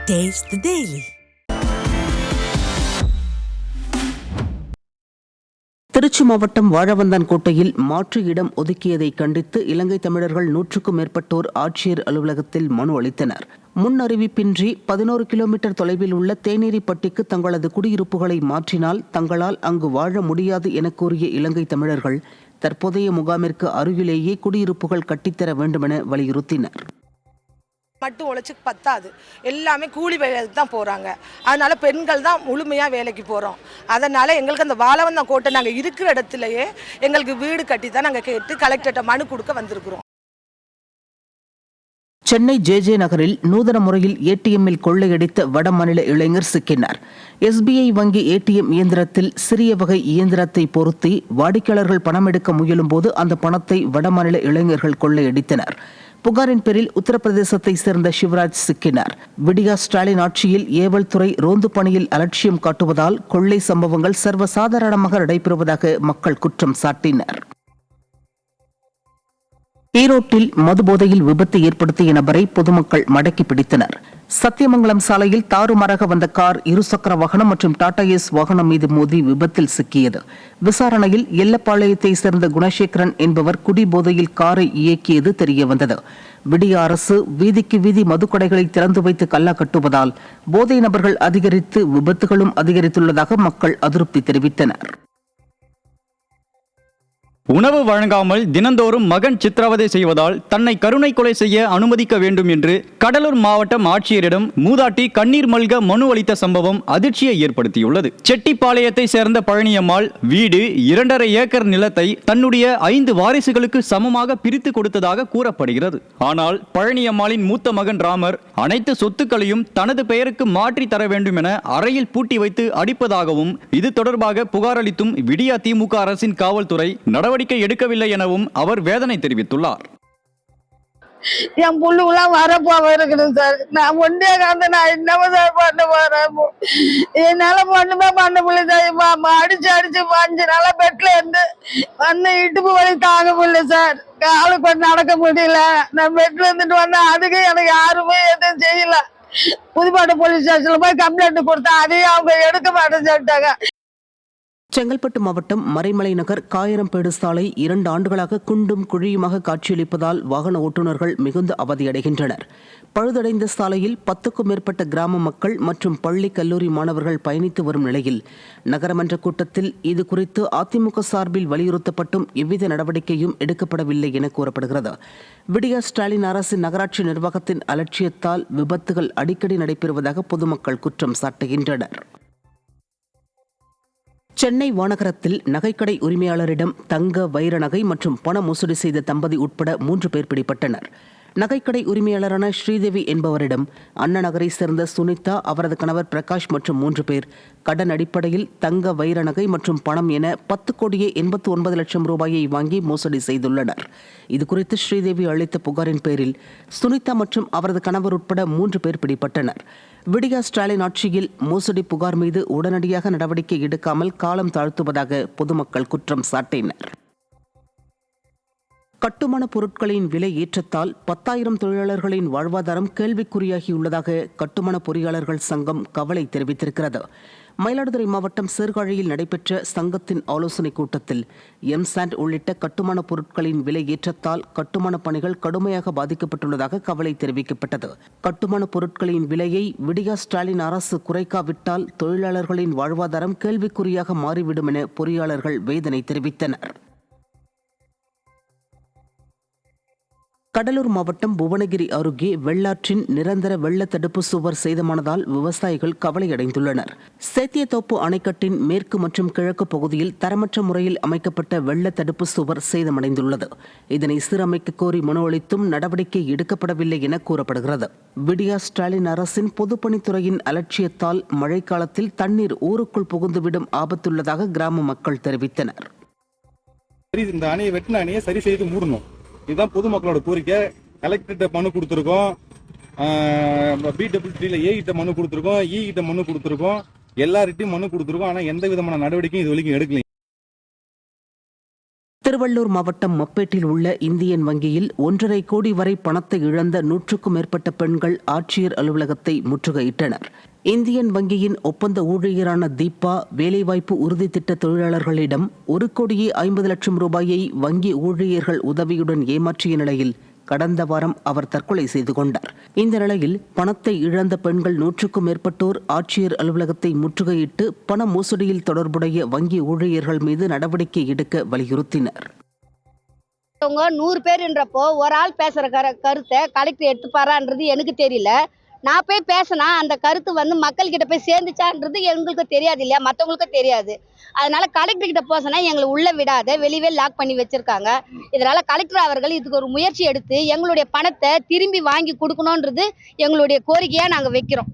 Taste the Daily. Trichy மாவட்டம் வாழவந்தான் கோட்டையில் மாற்று இடம் ஒதுக்கியதை கண்டித்து இலங்கை தமிழர்கள் 100க்கும் மேற்பட்டோர் ஆட்சியர் அலுவலகத்தில் மனு அளித்தனர். முன் அறிவிப்பின்றி 11 கிலோமீட்டர் தொலைவில் உள்ள தேனேரிப்பட்டிக்கு தங்களது குடியிருப்புகளை மாற்றினால் தங்களால் அங்கு வாழ முடியாது என கூறிய இலங்கை தமிழர்கள் தற்போதைய முகாமிற்கு அருகிலேயே குடியிருப்புகள் கட்டித்தர வேண்டுமென வலியுறுத்தினர். மட்டும் உழைச்சிக்கு பத்தாது, எல்லாமே கூலி வேலைக்கு தான் போகிறாங்க. அதனால் பெண்கள் தான் முழுமையாக வேலைக்கு போகிறோம். அதனால் எங்களுக்கு அந்த வாழவந்தான் கோட்டை நாங்கள் இருக்கிற இடத்துலையே எங்களுக்கு வீடு கட்டி தான் நாங்கள் கேட்டு கலெக்டர்கிட்ட மனு கொடுக்க வந்திருக்கிறோம். சென்னை ஜே நகரில் நூதன முறையில் ஏடிஎம்மில் கொள்ளையடித்த வடமாநில இளைஞர் சிக்கினார். SBI வங்கி ஏடிஎம் இயந்திரத்தில் சிறிய வகை இயந்திரத்தை பொருத்தி வாடிக்கையாளர்கள் பணம் எடுக்க முயலும் போது அந்த பணத்தை வடமாநில இளைஞர்கள் கொள்ளையடித்தனர். புகாரின் பேரில் உத்தரப்பிரதேசத்தை சேர்ந்த சிவராஜ் சிக்கினார். விடியா ஸ்டாலின் ஆட்சியில் ஏவல் துறை ரோந்து பணியில் அலட்சியம் காட்டுவதால் கொள்ளை சம்பவங்கள் சர்வசாதாரணமாக நடைபெறுவதாக மக்கள் குற்றம் சாட்டினர். ஈரோட்டில் மதுபோதையில் விபத்து ஏற்படுத்திய நபரை பொதுமக்கள் மடக்கி பிடித்தனர். சத்தியமங்கலம் சாலையில் தாறுமாறாக வந்த கார் இருசக்கர வாகனம் மற்றும் டாடா ஏஸ் வாகனம் மீது மோதி விபத்தில் சிக்கியது. விசாரணையில் எல்லப்பாளையத்தை சேர்ந்த குணசேகரன் என்பவர் குடிபோதையில் காரை இயக்கியது தெரியவந்தது. விடிய அரசு வீதிக்கு வீதி மதுக்கடைகளை திறந்து வைத்து கல்லா கட்டுவதால் போதை நபர்கள் அதிகரித்து விபத்துகளும் அதிகரித்துள்ளதாக மக்கள் அதிருப்தி தெரிவித்தனர். உணவு வழங்காமல் தினந்தோறும் மகன் சித்திரவதை செய்வதால் தன்னை கருணை கொலை செய்ய அனுமதிக்க வேண்டும் என்று கடலூர் மாவட்டம் ஆட்சியரிடம் மூதாட்டி கண்ணீர் மல்க மனு அளித்த சம்பவம் அதிர்ச்சியை ஏற்படுத்தியுள்ளது. செட்டிப்பாளையத்தை சேர்ந்த பழனியம்மாள் வீடு 2.5 ஏக்கர் நிலத்தை தன்னுடைய 5 வாரிசுகளுக்கு சமமாக பிரித்து கொடுத்ததாக கூறப்படுகிறது. ஆனால் பழனியம்மாளின் மூத்த மகன் ராமர் அனைத்து சொத்துக்களையும் தனது பெயருக்கு மாற்றி தர வேண்டும் என அறையில் பூட்டி வைத்து அடிப்பதாகவும் இது தொடர்பாக புகார் அளித்தும் விடியா திமுக அரசின் காவல்துறை நடவடிக்கை எடுக்கவில்லை எனவும் அவர் வேதனை தெரிவித்துள்ளார். என் புள்ளுலாம் வரப்போவ இருக்கணும் சார். நான் ஒன்றே காந்து நான் என்னவோ சார் பண்ண போறேன். என்னால ஒண்ணுமே பண்ண முடியல சார். அடிச்சு 5 நாளா பெட்ல இருந்து வந்து இடுப்பு வலி தாங்க முடியல சார். காலு கொஞ்சம் நடக்க முடியல. நான் பெட்ல இருந்துட்டு வந்தேன். அதுக்கு எனக்கு யாருமே எதுவும் செய்யல. புதுப்பாட்டு போலீஸ் ஸ்டேஷன்ல போய் கம்ப்ளைண்ட் கொடுத்தா அதையும் அவங்க எடுக்க மாட்டேன்னு சொல்லிட்டாங்க. செங்கல்பட்டு மாவட்டம் மறைமலை நகர் காயரம்பேடு சாலை 2 ஆண்டுகளாக குண்டும் குழியுமாக காட்சியளிப்பதால் வாகன ஓட்டுநர்கள் மிகுந்த அவதியடைகின்றனர். பழுதடைந்த சாலையில் 10க்கும் மேற்பட்ட கிராம மக்கள் மற்றும் பள்ளி கல்லூரி மாணவர்கள் பயணித்து வரும் நிலையில் நகரமன்ற கூட்டத்தில் இது குறித்து அதிமுக சார்பில் வலியுறுத்தப்பட்டும் எவ்வித நடவடிக்கையும் எடுக்கப்படவில்லை என கூறப்படுகிறது. விடியா ஸ்டாலின் அரசின் நகராட்சி நிர்வாகத்தின் அலட்சியத்தால் விபத்துகள் அடிக்கடி நடைபெறுவதாக பொதுமக்கள் குற்றம் சாட்டுகின்றனர். சென்னை வானகரத்தில் நகைக்கடை உரிமையாளரிடம் தங்க வைர நகை மற்றும் பண மோசடி செய்த தம்பதி உட்பட 3 பேர் பிடிபட்டனர். நகைக்கடை உரிமையாளரான ஸ்ரீதேவி என்பவரிடம் அண்ணா நகரை சேர்ந்த சுனிதா, அவரது கணவர் பிரகாஷ் மற்றும் 3 பேர் கடன் அடிப்படையில் தங்க வைர நகை மற்றும் பணம் என 10,89 லட்சம் ரூபாயை வாங்கி மோசடி செய்துள்ளனர். இதுகுறித்து ஸ்ரீதேவி அளித்த புகாரின் பேரில் சுனிதா மற்றும் அவரது கணவர் உட்பட 3 பேர் பிடிபட்டனர். விடியா ஸ்டாலின் ஆட்சியில் மோசடி புகார் மீது உடனடியாக நடவடிக்கை எடுக்காமல் காலம் தாழ்த்துவதாக பொதுமக்கள் குற்றம் சாட்டினர். கட்டுமான பொருட்களின் விலை ஏற்றத்தால் 10,000 தொழிலாளர்களின் வாழ்வாதாரம் கேள்விக்குறியாகியுள்ளதாக கட்டுமான பொறியாளர்கள் சங்கம் கவலை தெரிவித்திருக்கிறது. மயிலாடுதுறை மாவட்டம் சீர்காழியில் நடைபெற்ற சங்கத்தின் ஆலோசனைக் கூட்டத்தில் எம்சாண்ட் உள்ளிட்ட கட்டுமான பொருட்களின் விலை ஏற்றத்தால் கட்டுமான பணிகள் கடுமையாக பாதிக்கப்பட்டுள்ளதாக கவலை தெரிவிக்கப்பட்டது. கட்டுமான பொருட்களின் விலையை விடியா ஸ்டாலின் அரசு குறைக்காவிட்டால் தொழிலாளர்களின் வாழ்வாதாரம் கேள்விக்குறியாக மாறிவிடும் என பொறியாளர்கள் வேதனை தெரிவித்தனர். கடலூர் மாவட்டம் புவனகிரி அருகே வெள்ளாற்றின் நிரந்தர வெள்ள தடுப்பு சுவர் சேதமானதால் விவசாயிகள் கவலையடைந்துள்ளனர். சேத்தியத்தோப்பு அணைக்கட்டின் மேற்கு மற்றும் கிழக்கு பகுதியில் தரமற்ற முறையில் அமைக்கப்பட்ட வெள்ள தடுப்பு சுவர் சேதமடைந்துள்ளது. இதனை சீரமைக்க கோரி மனு அளித்தும் நடவடிக்கை எடுக்கப்படவில்லை என கூறப்படுகிறது. விடியா ஸ்டாலின் அரசின் பொதுப்பணித்துறையின் அலட்சியத்தால் மழைக்காலத்தில் தண்ணீர் ஊருக்குள் புகுந்துவிடும் ஆபத்துள்ளதாக கிராம மக்கள் தெரிவித்தனர். இந்த அணையை வெட்டின அணையை சரி செய்து மூடணும். இதுதான் பொதுமக்களோட கோரிக்கை. கலெக்டர்கிட்ட மனு கொடுத்துருக்கோம், BWTல A கிட்ட மனு கொடுத்துருக்கோம், E கிட்ட மனு கொடுத்துருக்கோம், எல்லார்கிட்டையும் மனு கொடுத்துருக்கோம். ஆனால் எந்த விதமான நடவடிக்கையும் இது வரைக்கும் எடுக்கல. திருவள்ளூர் மாவட்டம் மப்பேட்டில் உள்ள இந்தியன் வங்கியில் 1.5 கோடி வரை பணத்தை இழந்த 100க்கும் மேற்பட்ட பெண்கள் ஆட்சியர் அலுவலகத்தை முற்றுகையிட்டனர். இந்தியன் வங்கியின் ஒப்பந்த ஊழியரான தீபா வேலைவாய்ப்பு உறுதி திட்ட தொழிலாளர்களிடம் 1,50,00,000 ரூபாயை வங்கி ஊழியர்கள் உதவியுடன் ஏமாற்றிய நிலையில் கடந்த வாரம் அவர் தற்கொலை செய்து கொண்டார். இந்த நிலையில் பணத்தை இழந்த பெண்கள் 100க்கும் மேற்பட்டோர் ஆட்சியர் அலுவலகத்தை முற்றுகையிட்டு பண மோசடியில் தொடர்புடைய வங்கி ஊழியர்கள் மீது நடவடிக்கை எடுக்க வலியுறுத்தினர். 100 பேருன்றப்போ ஒரு ஆள் பேசுற கருத்தை கலெக்டர் எடுத்துப்பாரான்றது எனக்கு தெரியல. நான் போய் பேசினா அந்த கருத்து மக்கள் கிட்ட போய் சேர்ந்துச்சான்றது எங்களுக்கு தெரியாது இல்லையா, மற்றவங்களுக்கும் தெரியாது. அதனால கலெக்டர் கிட்ட போசனா எங்களை உள்ள விடாத வெளியே லாக் பண்ணி வச்சிருக்காங்க. இதனால கலெக்டர் அவர்கள் இதுக்கு ஒரு முயற்சி எடுத்து எங்களுடைய பணத்தை திரும்பி வாங்கி கொடுக்கணும்ன்றது எங்களுடைய கோரிக்கையா நாங்கள் வைக்கிறோம்.